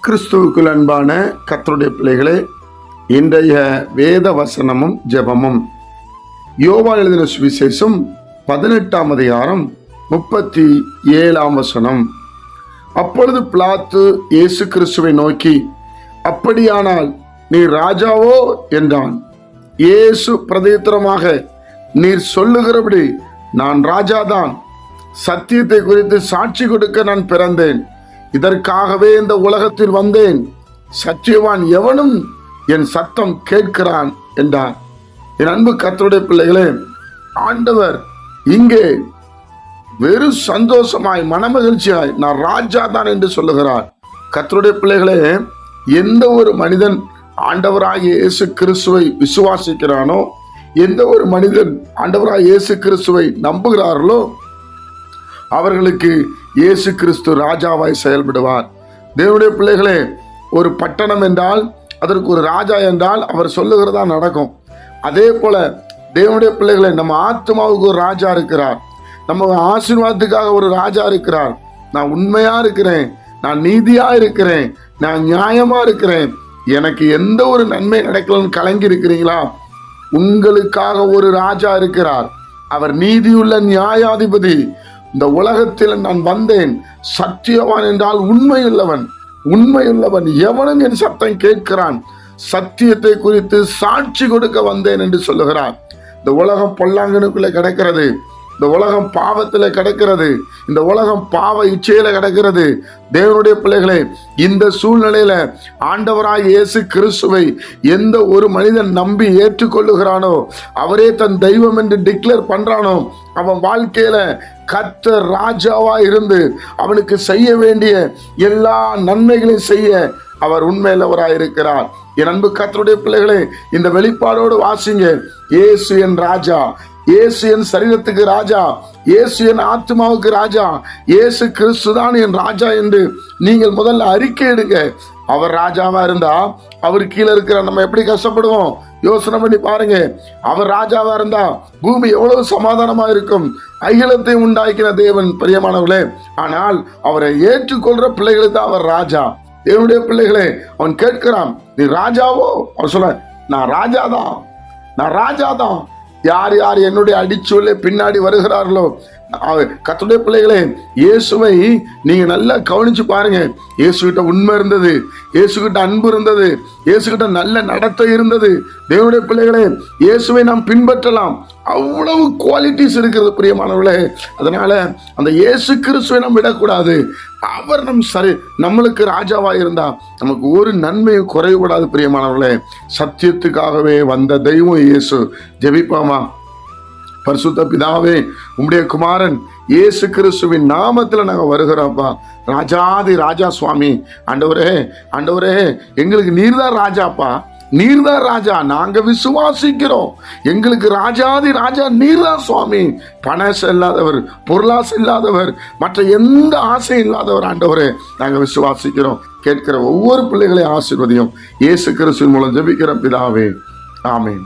கிறிஸ்துவுக்குள் அன்பான கர்த்தருடைய பிள்ளைகளே, இன்றைய வேத வசனமும் ஜெபமும் யோவான் எழுதின சுவிசேஷம் 18ஆம் அதிகாரம் 37ஆம் வசனம். அப்பொழுது பிலாத்து இயேசு கிறிஸ்துவை நோக்கி, அப்படியானால் நீர் ராஜாவோ என்றான். இயேசு பிரதியுத்தரமாக, நீர் சொல்லுகிறபடி நான் ராஜாதான். சத்தியத்தை குறித்து சாட்சி கொடுக்க நான் பிறந்தேன். இதற்காகவே இந்த உலகத்தில் வந்தேன். சத்தியவான் எவனும் என் சத்தம் கேட்கிறான் என்றார். என் அன்பு கர்த்தருடைய பிள்ளைகளே, ஆண்டவர் இங்கே வெறும் சந்தோஷமாய் மனமகிழ்ச்சியாய் நான் ராஜா தான் என்று சொல்லுகிறார். கர்த்தருடைய பிள்ளைகளே, எந்த ஒரு மனிதன் ஆண்டவராகிய இயேசு கிறிஸ்துவை விசுவாசிக்கிறானோ, எந்த ஒரு மனிதன் ஆண்டவராகிய இயேசு கிறிஸ்துவை நம்புகிறார்களோ, அவர்களுக்கு இயேசு கிறிஸ்து ராஜாவாய் செயல்படுவார். தேவனுடைய பிள்ளைகளே, ஒரு பட்டணம் என்றால் அதற்கு ஒரு ராஜா என்றால் அவர் சொல்லுகிறதா நடக்கும். அதே போல தேவனுடைய பிள்ளைகளே, நம்ம ஆத்மாவுக்கு ஒரு ராஜா இருக்கிறார். நம்ம ஆசீர்வாதத்துக்காக ஒரு ராஜா இருக்கிறார். நான் உண்மையா இருக்கிறேன், நான் நீதியா இருக்கிறேன், நான் நியாயமா இருக்கிறேன், எனக்கு எந்த ஒரு நன்மை நடக்கலன்னு கலங்கி இருக்கிறீங்களா? உங்களுக்காக ஒரு ராஜா இருக்கிறார். அவர் நீதியுள்ள நியாயாதிபதி. இந்த உலகத்தில் நான் வந்தேன். சத்தியவான் என்றால் உண்மையுள்ளவன் எவனும் என் சத்தம் கேட்கிறான். சத்தியத்தை குறித்து சாட்சி கொடுக்க வந்தேன் என்று சொல்லுகிறார். இந்த உலகம் பொல்லாங்கனுக்குள்ளே கிடக்கிறது. இந்த உலகம் பாவத்தில் கிடக்கிறது. இந்த உலகம் பாவ இச்சையில கிடக்கிறது. தேவனுடைய பிள்ளைகளே, இந்த சூழ்நிலையில ஆண்டவராய் இயேசு கிறிஸ்துவை எந்த ஒரு மனிதன் நம்பி ஏற்றுக்கொள்ளுகிறானோ, அவரே தன் தெய்வம் என்று டிக்ளேர் பண்றானோ, அவன் வாழ்க்கையில கர்த்தர் ராஜாவா இருந்து அவனுக்கு செய்ய வேண்டிய எல்லா நன்மைகளையும் செய்ய அவர் உண்மையுள்ளவராய் இருக்கிறார். என் அன்பு கர்த்தருடைய பிள்ளைகளே, இந்த வெளிப்பாடோடு வாசிங்க. இயேசு என் ராஜா, இயேசு என் சரீரத்துக்கு ராஜா, இயேசு என் ஆத்மாவுக்கு ராஜா, இயேசு கிறிஸ்து தான் என் ராஜா என்று நீங்கள் முதல்ல அறிக்கை எடுங்க. அவர் ராஜாவா இருந்தா அவர் கீழே இருக்கிற நம்ம எப்படி கஷ்டப்படுவோம்? யோசனை பண்ணி பாருங்க. அவர் ராஜாவா இருந்தா பூமி எவ்வளவு சமாதானமா இருக்கும். அகிலத்தை உண்டாக்கின தேவன் பிரியமானவர்களே. ஆனால் அவரை ஏற்றுக்கொள்ற பிள்ளைகளுக்கு தான் அவர் ராஜா. தேவனுடைய பிள்ளைகளே, அவன் கேட்கிறான், நீ ராஜாவோ? அவர் சொல்ல, நான் ராஜாதான். யார் யார் என்னுடைய அடிச்சொல்லை பின்னாடி வருகிறார்களோ, கர்த்தருடைய பிள்ளைகளே, இயேசுவை நீங்க நல்லா கவனிச்சு பாருங்க. இயேசுகிட்ட உண்மை இருந்தது, இயேசுகிட்ட அன்பு இருந்தது, இயேசுகிட்ட நல்ல நடத்தை இருந்தது. தேவனுடைய பிள்ளைகளே, இயேசுவை நாம் பின்பற்றலாம். அவ்வளவு குவாலிட்டிஸ் இருக்கிறது பிரியமானவர்களே. அதனால அந்த இயேசு கிறிஸ்துவை நாம் விடக்கூடாது. அவர் நம்மளுக்கு ராஜாவா இருந்தா நமக்கு ஒரு நன்மையும் குறையக்கூடாது பிரியமானவர்களே. சத்தியத்துக்காகவே வந்த தெய்வம் இயேசு. ஜெபிப்போமா? பரிசுத்த பிதாவே, உம்முடைய குமாரன் இயேசு கிறிஸ்துவின் நாமத்தில் நாங்கள் வருகிறோம்ப்பா. ராஜாதி ராஜா சுவாமி. ஆண்டவரே, எங்களுக்கு நீர்தான் ராஜாப்பா, நீர்தான் ராஜா. நாங்க விசுவாசிக்கிறோம். எங்களுக்கு ராஜாதி ராஜா நீர்தான் சுவாமி. பணம் இல்லாதவர், பொருளாசை இல்லாதவர், மற்ற எந்த ஆசையும் இல்லாதவர். ஆண்டவரே, நாங்க விசுவாசிக்கிறோம். கேட்கிற ஒவ்வொரு பிள்ளைகளையும் ஆசீர்வதியும். இயேசு கிறிஸ்துவின் மூலம் ஜெபிக்கிற பிதாவே, ஆமென்.